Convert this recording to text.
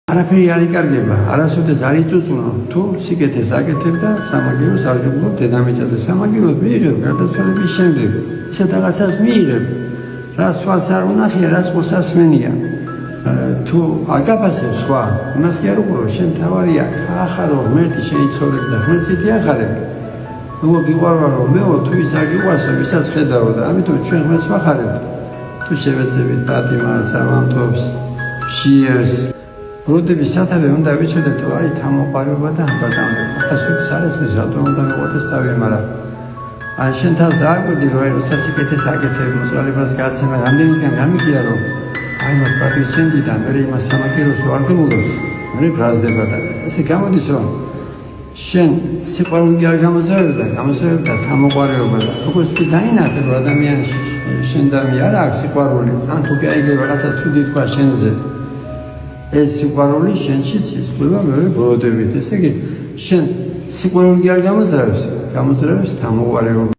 არაფერი არ იკარგება, არასოდეს არ იწუწუნო, თუ სიკეთეს აკეთებ და სამაგიეროს არ გიგულობ დედამიწაზე. სამაგიეროს მიიღებ გარდაცვალების შემდეგ, ისეთ რაღაცას მიიღებ, რაც თვალს არ უნახია, რაც წყვილს არ სმენია. თუ აგაფასებ სხვა, იმას კი არ უყურო, შენ თავარია, ახარო ღმერთი შეიცოლებ და ღმერთს ითი ახარებ. როგორ გიყვარვარო მეო, თუ ის არ გიყვარსო, ვისაც ხედავ და ამიტომ ჩვენ ღმერთს ვახარებთ. თუ შევეცებით პატიმარს, ამამთობს, შიერს, ბროდების სათავე უნდა ვიცოდეთ, თუ არის თამოყარება და აბატონობა. ახასუქს არ ესმის, რატომ უნდა მეყოდეს თავი, მაგრამ ან შენ თავს დააკვირდი, რომ როცა სიკეთეს აკეთებ, მოწყალებას გაცემა, რამდენისგან გამიგია, რომ აი მას პატივს შენდი და მე იმას სამაგიეროს არ გებულობს, მე გრაზდება და ესე გამოდის, რომ შენ სიყვარული კი არ გამოძევებ და გამოძევებ და თამოყარება და როგორც კი დაინახე, რომ ადამიანს შენ და მე არ აქვს სიყვარული, ან თუ კი აიგე რაღაცა ცუდი თქვა შენზე, ეს სიყვარული შენშიც იცვლება მეორე ბროდებით. ესე იგი, შენ სიყვარული კი არ გამოძევებს, გამოძევებს თამოყარება.